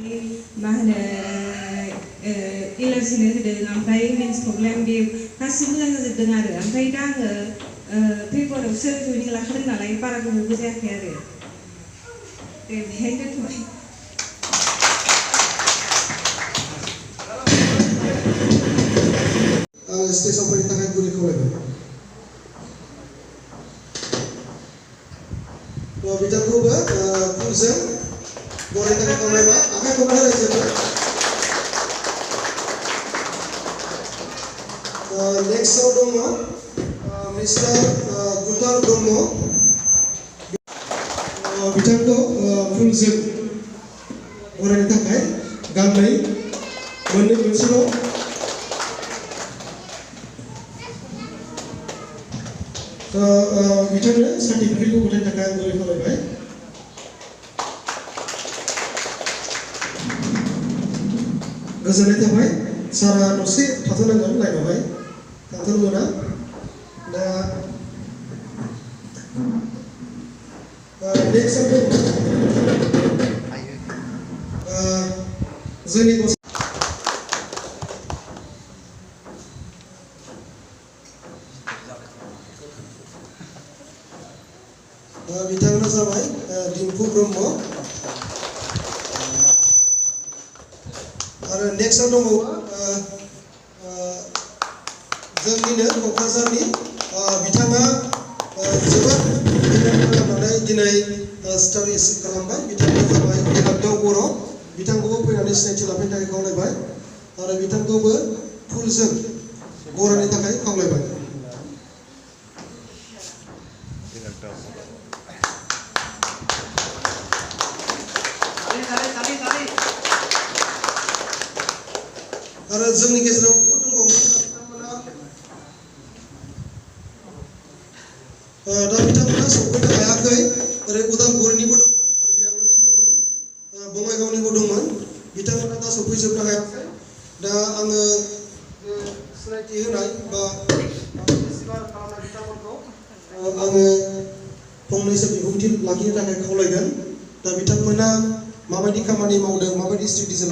मा होनो एलार्जिनो होदों ओमफ्राय मेन्स प्रब्लेम बे गासिबो मोजां जाजोबदों आरो ओमफ्राय दा आङो फेब्रुवारियावसो जयनिं लाखादों नालाय बारा गोबावबो जायाखै आरो दे बेहाय दोनथ'बाय स्टेजाव फैनो थाखाय गुरै खावलायबाय बिथांखौबो फुलजों बरायनो थाखाय खावलायबाय आखाइखौबो होलायजोबो नेक्स्टआव दङ मिस्टार गुटार ब्रह्म बिथांखौ फुलजों बरायनो थाखाय गांनै मोननै मोनसेल' बिथांनो सार्टिफिकेटखौ गथायनो थाखाय आं गुरै खावलायबाय गोजोननाय थाबाय सारा दसे थाथ'नांगोन लाइनावहाय थांथ'नो मोना दा नेक्स्टआव जोंनि बिथाङा जाबाय दिम्पु ब्रह्म आरो नेक्स्टआव दंबावो जोंनिनो क'क्राझारनि बिथाङा जोबोद मेहनत खालामनानै दिनै स्टार रिसिभ खालामबाय बिथाङा जाबाय हेलाग्दाव बर' बिथांखौबो फैनानै सिनायथि लाफैनो थाखाय खावलायबाय आरो बिथांखौबो फुलजों बरायनो थाखाय खावलायबाय आरो जोंनि गेजेराव बहुद दंबावोमोन दा बिथांमोना सफैनो हायाखै ओरै उदालगुरिनिबो दंमोन कार्बि आंलंनि दंमोन बङाइगावनिबो दंमोन बिथांमोना दा सफैजोबनो हायाखै दा आङो सिनायथि होनाय बा रिसिभार खालामनाय बिथांमोनखौ आङो फंनैसो बिबुंथि लाखिनो थाखाय खावलायगोन दा बिथांमोना माबायदि खामानि मावदों माबायदि स्ट्रेटेजि